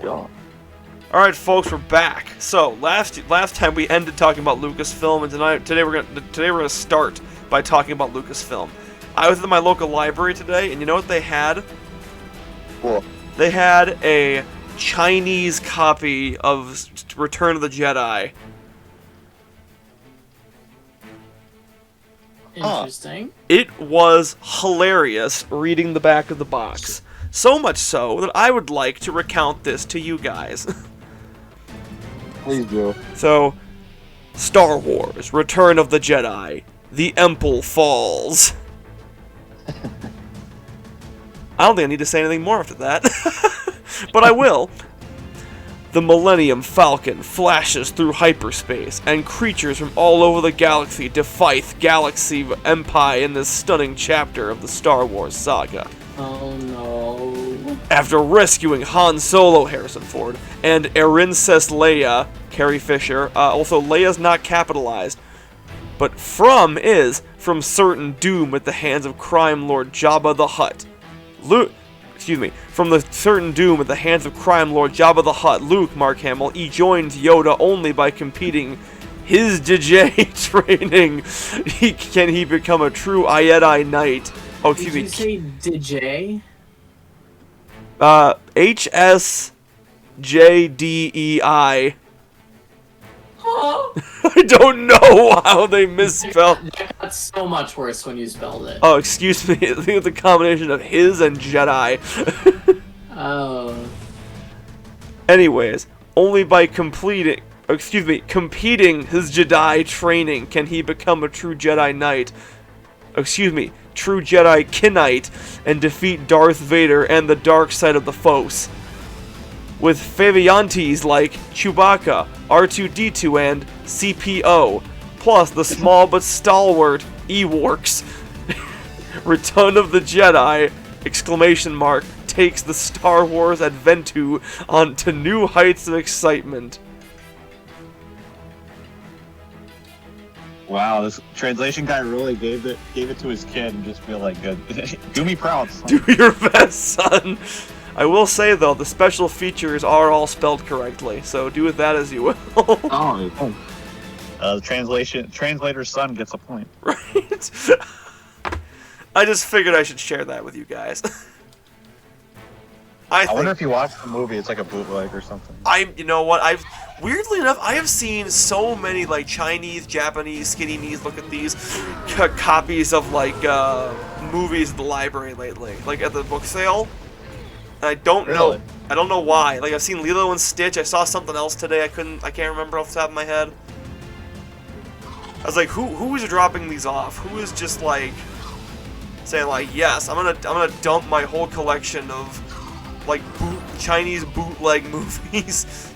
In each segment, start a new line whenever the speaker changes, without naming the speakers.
God.
All right, folks, we're back. So last time we ended talking about Lucasfilm, and today we're gonna start by talking about Lucasfilm. I was at my local library today, and you know what they had?
Cool.
They had a Chinese copy of Return of the Jedi.
Interesting.
It was hilarious reading the back of the box. So much so that I would like to recount this to you guys.
Please do.
So, Star Wars, Return of the Jedi, the Emperor falls. I don't think I need to say anything more after that. But I will. The Millennium Falcon flashes through hyperspace, and creatures from all over the galaxy defy Galaxy Empire in this stunning chapter of the Star Wars saga.
Oh no.
After rescuing Han Solo, Harrison Ford, and Princess Leia, Carrie Fisher, also Leia's not capitalized, but from certain doom at the hands of crime lord Jabba the Hutt. From the certain doom at the hands of crime lord Jabba the Hutt, Luke, Mark Hamill, he joins Yoda only by competing his Jdie training. Can he become a true Jedi Knight? Oh, excuse me.
Did you say DJ?
HSJDEI.
Huh?
I don't know how they misspelled.
That got so much worse when you spelled it.
Oh, excuse me. I think it's a combination of his and Jedi.
Oh.
Anyways, only by competing his Jdie training can he become a true Jedi Knight. True Jedi Knight and defeat Darth Vader and the dark side of the Force. With variantes like Chewbacca, R2-D2, and CPO, plus the small but stalwart Ewoks. Return of the Jedi! ! Takes the Star Wars adventure on to new heights of excitement.
Wow, this translation guy really gave it to his kid and just feel like good. Do me proud, son.
Do your best, son. I will say though, the special features are all spelled correctly, so do with that as you will.
Oh. The translator's son gets a point.
Right? I just figured I should share that with you guys.
I wonder if you watched the movie, it's like a bootleg or something.
You know what, weirdly enough, I have seen so many, like, Chinese, Japanese, skinny knees, look at these, copies of, like, movies at the library lately. Like, at the book sale. And I don't know why. Like, I've seen Lilo and Stitch, I saw something else today, I can't remember off the top of my head. I was like, who is dropping these off? Who is just, like, saying, like, yes, I'm gonna dump my whole collection of, like, Chinese bootleg movies.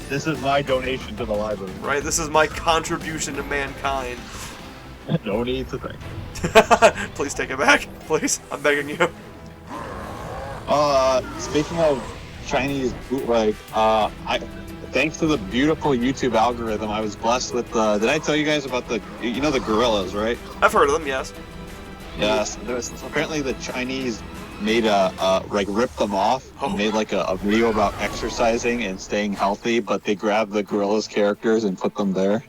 This is my donation to the library.
Right, this is my contribution to mankind.
No need to thank.
Please take it back. Please, I'm begging you.
Speaking of Chinese bootleg, thanks to the beautiful YouTube algorithm, I was blessed with did I tell you guys about the gorillas, right?
I've heard of them, yes.
Yes. Apparently the Chinese made ripped them off and made like a video about exercising and staying healthy, but they grabbed the gorillas characters and put them there.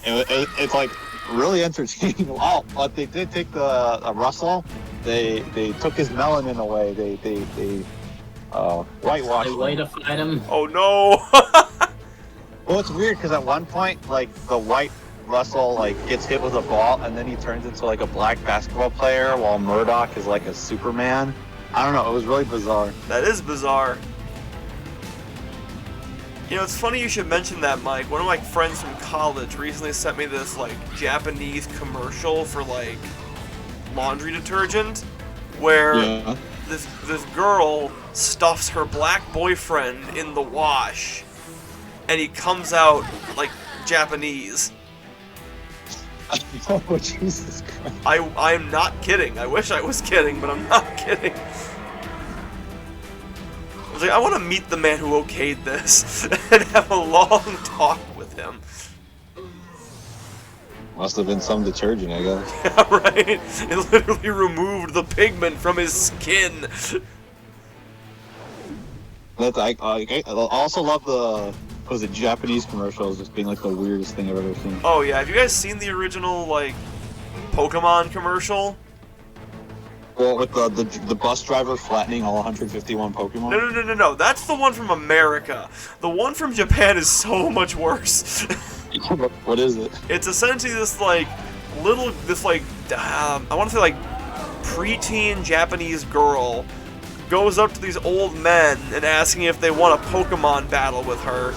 It's like really entertaining. Wow, but they did take the Russell. They took his melanin away. They whitewashed him.
Way to fight him.
Oh no!
Well, it's weird because at one point, like the white Russell like gets hit with a ball, and then he turns into like a black basketball player, while Murdoch is like a Superman. I don't know. It was really bizarre.
That is bizarre. You know, it's funny you should mention that, Mike. One of my friends from college recently sent me this, like, Japanese commercial for, like, laundry detergent, where this girl stuffs her black boyfriend in the wash, and he comes out, like, Japanese.
Oh, Jesus Christ.
I'm not kidding. I wish I was kidding, but I'm not kidding. I was like, I want to meet the man who okayed this and have a long talk with him.
Must have been some detergent, I guess.
Yeah, right? It literally removed the pigment from his skin.
I also love the Japanese commercials just being like the weirdest thing I've ever seen.
Oh yeah, have you guys seen the original like Pokemon commercial?
Well, with the bus driver flattening all 151 Pokemon.
No. That's the one from America. The one from Japan is so much worse.
What is it?
It's essentially this like I want to say like preteen Japanese girl goes up to these old men and asking if they want a Pokemon battle with her.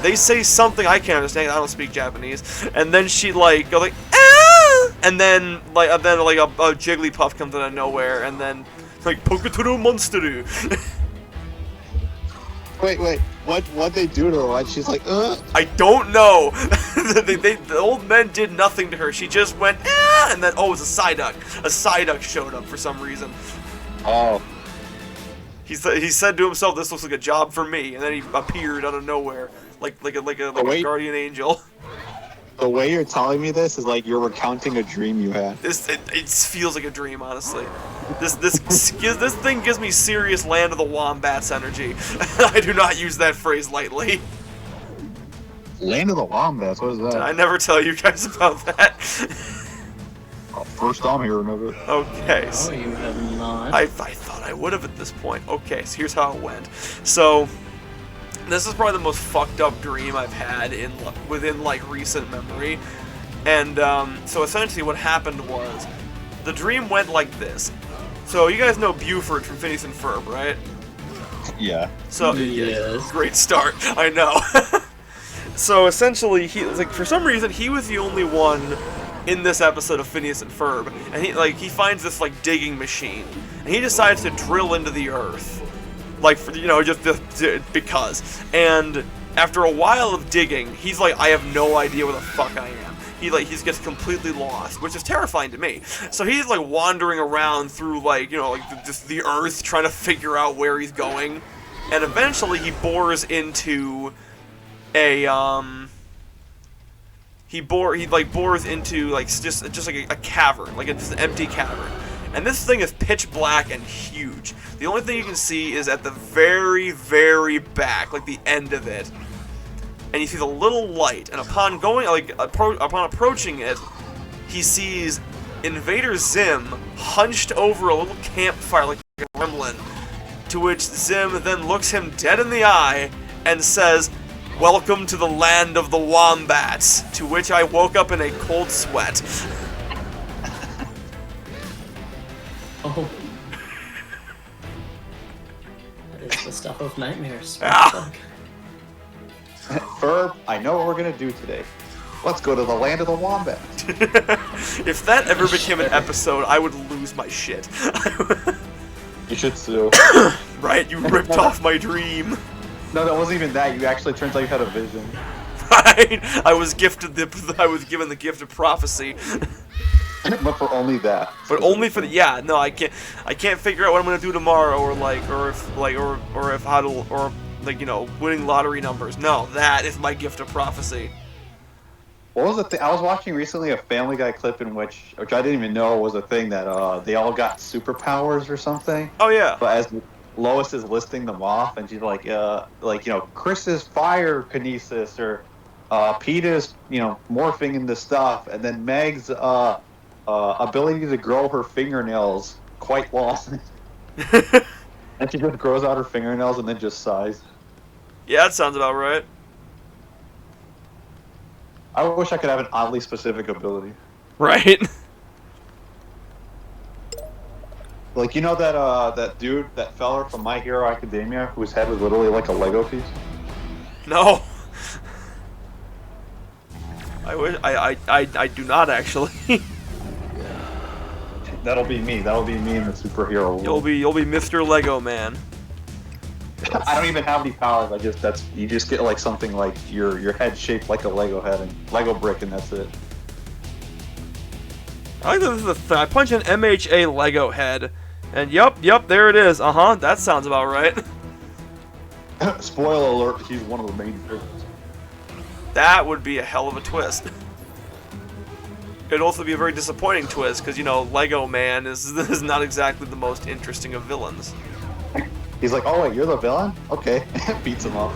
They say something I can't understand. I don't speak Japanese. And then she like goes like ah! And then like a Jigglypuff comes out of nowhere, and then like Poketuru Monsteru.
Wait. What they do to her? Why she's like,
I don't know. The old men did nothing to her. She just went ah! And then it was a Psyduck. A Psyduck showed up for some reason.
Oh.
He said to himself, "This looks like a job for me," and then he appeared out of nowhere, like a guardian angel.
The way you're telling me this is like you're recounting a dream you had.
It feels like a dream, honestly. This thing gives me serious Land of the Wombats energy. I do not use that phrase lightly.
Land of the Wombats? What is that?
I never tell you guys about that.
First time hearing of it.
Okay.
Oh, you have not.
I thought I would have at this point. Okay, so here's how it went. So, this is probably the most fucked up dream I've had within like recent memory. And so essentially what happened was, the dream went like this. So you guys know Buford from Phineas and Ferb, right?
Yeah.
So
Yes.
great start. I know. So essentially, for some reason he was the only one in this episode of Phineas and Ferb, and he finds this like digging machine, and he decides to drill into the earth, like just because. And after a while of digging, he's like, I have no idea where the fuck I am. He gets completely lost, which is terrifying to me. So he's like wandering around through just the earth, trying to figure out where he's going, and eventually he bores into a bores into just like a cavern, like it's an empty cavern. And this thing is pitch black and huge. The only thing you can see is at the very, very back, like the end of it. And you see the little light, and upon approaching it, he sees Invader Zim hunched over a little campfire like a gremlin, to which Zim then looks him dead in the eye and says, "Welcome to the land of the wombats," to which I woke up in a cold sweat.
Oh. That is the stuff of nightmares.
Ah.
Ferb, I know what we're gonna do today. Let's go to the land of the wombat.
If that ever became an episode, I would lose my shit.
You should sue.
Right? You ripped off my dream.
No, that wasn't even that. You actually turns out you had a vision.
Right? I was given the gift of prophecy.
But for only that.
But only for no, I can't figure out what I'm gonna do tomorrow, or winning lottery numbers. No, that is my gift of prophecy.
What was the thing? I was watching recently a Family Guy clip in which I didn't even know was a thing that they all got superpowers or something.
Oh yeah.
But as Lois is listing them off, and she's like Chris's fire kinesis, or Peter's morphing into stuff, and then Meg's ability to grow her fingernails quite long. And she just grows out her fingernails and then just sighs.
Yeah, that sounds about right.
I wish I could have an oddly specific ability.
Right.
Like, that dude, that feller from My Hero Academia, whose head was literally like a Lego piece?
No. I do not actually.
That'll be me. That'll be me in the superhero world.
You'll be Mr. Lego Man.
I don't even have any powers. You just get like something like your head shaped like a Lego head and Lego brick, and that's it.
I think this is I punch an MHA Lego head, and yep, there it is. That sounds about right.
Spoiler alert: he's one of the main villains.
That would be a hell of a twist. It'd also be a very disappointing twist, because, you know, Lego Man is not exactly the most interesting of villains.
He's like, oh wait, you're the villain? Okay. Beats him up.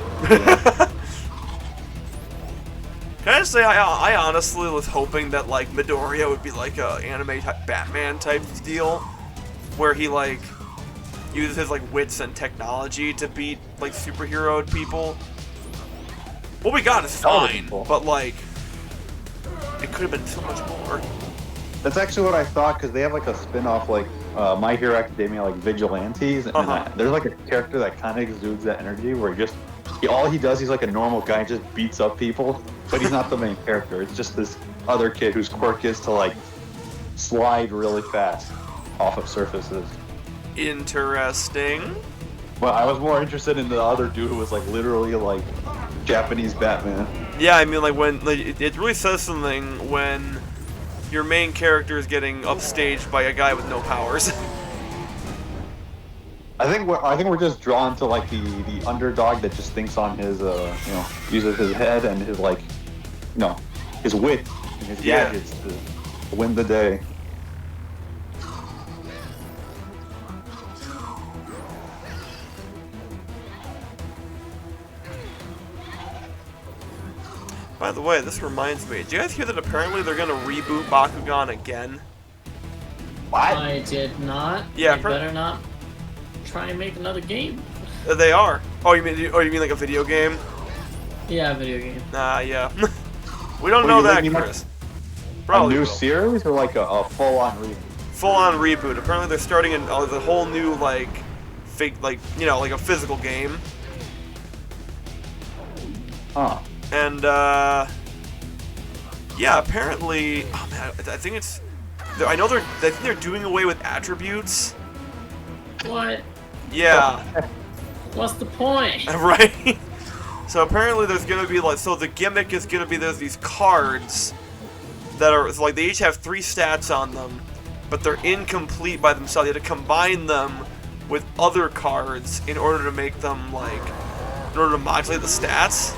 Can I just say, I honestly was hoping that, like, Midoriya would be like a anime type Batman type deal, where he, like, uses his, like, wits and technology to beat, like, superhero people. What we got is fine,
cool.
but, like, it could have been so much more.
That's actually what I thought, because they have like a spin-off, like My Hero Academia, like Vigilantes, and there's like a character that kind of exudes that energy, where all he does, he's like a normal guy, and just beats up people, but he's not the main character. It's just this other kid whose quirk is to like slide really fast off of surfaces.
Interesting.
But I was more interested in the other dude who was like literally like Japanese Batman.
Yeah, I mean, like, when it really says something when your main character is getting upstaged by a guy with no powers.
I think we're just drawn to like the underdog that just thinks on his uses his head and his like his wit and his gadgets to win the day.
By the way, this reminds me. Did you guys hear that apparently they're gonna reboot Bakugan again?
What?
I did not.
Yeah,
They better not try and make another game.
They are. Oh, you mean like a video game?
Yeah, video game.
Yeah. We don't know that, Chris. Probably
a new
will.
series or like a full-on reboot?
Full-on reboot. Apparently they're starting the whole new like like a physical game.
Huh.
And yeah, apparently, oh man, I think it's. I think they're doing away with attributes.
What?
Yeah.
What's the point?
Right. So apparently there's gonna be the gimmick is gonna be there's these cards that are like they each have 3 stats on them, but they're incomplete by themselves. You have to combine them with other cards in order to make them in order to modulate the stats.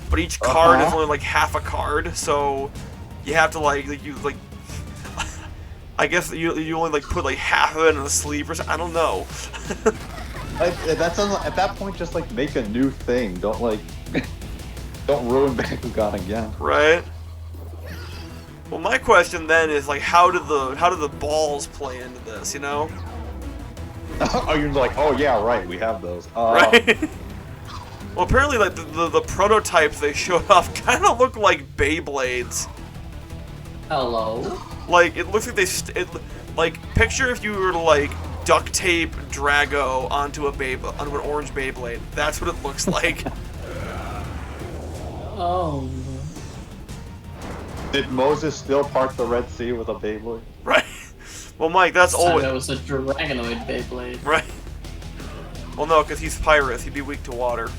But each card is only like half a card, so you have to I guess you only put half of it in a sleeve or something. I don't know.
At that point, just make a new thing. Don't don't ruin Bakugan again.
Right. Well, my question then is how do the balls play into this? You know?
Oh, you're like, oh yeah, right. We have those.
Right. Well, apparently, the prototypes they showed off kind of look like Beyblades.
Hello?
It looks like picture if you were to duct tape Drago onto an orange Beyblade. That's what it looks like.
Oh.
Did Moses still part the Red Sea with a Beyblade?
Right. Well, Mike, that's always.
That was a Dragonoid Beyblade.
Right. Well, no, because he's Pyrrhus. He'd be weak to water.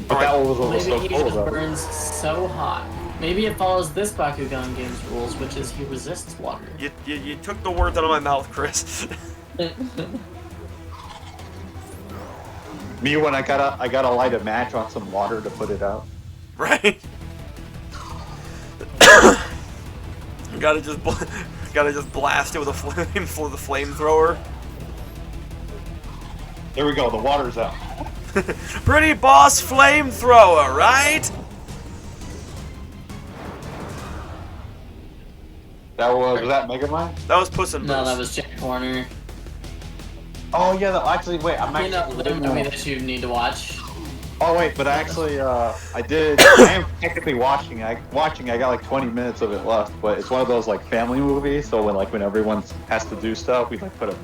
But that one was what was so
Maybe he
cool
just
about it.
burns so hot. Maybe it follows this Bakugan game's rules, which is he resists water.
You took the words out of my mouth, Chris.
Me when I gotta light a match on some water to put it out.
Right. gotta just blast it with a flamethrower.
There we go. The water's out.
Pretty boss flamethrower, right?
Was that Megamind?
That was Puss in Boots.
No, that was Jack Horner.
Oh yeah. Actually, wait. I'm actually.
The movie that you need to watch.
Oh wait, but actually, I did. I am technically watching. I got 20 minutes of it left, but it's one of those family movies. So when everyone has to do stuff, we put a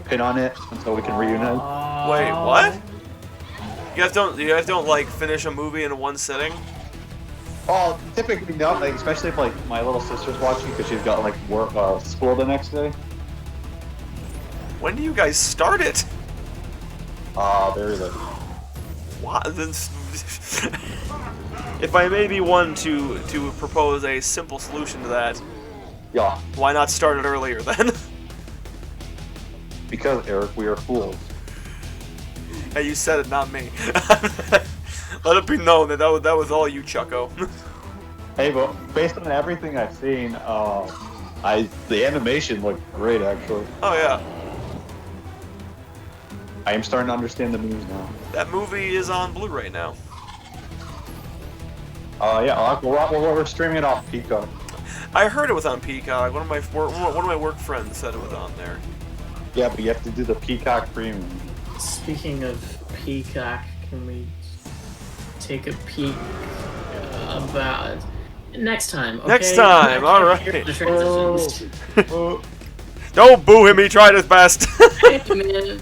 pin on it until we can reunite.
Wait, what? You guys don't finish a movie in one sitting?
Oh, typically no. Especially if my little sister's watching because she's got work, school the next day.
When do you guys start it?
Very late.
What? If I may be one to propose a simple solution to that,
Yeah.
why not start it earlier then?
Because Eric, we are fools.
Hey, you said it, not me. Let it be known that was all you, Chucko.
Hey, but based on everything I've seen, the animation looked great actually.
Oh yeah,
I am starting to understand the moves now.
that movie is on Blu-ray now.
Yeah, we're streaming it off Peacock.
I heard it was on Peacock. One of my work friends said it was on there.
Yeah, but you have to do the Peacock premium.
Speaking of Peacock, can we take a peek about next time? Okay?
Next time, all right.
The transitions.
Oh.
Don't boo him. He tried his best.
Hey, man.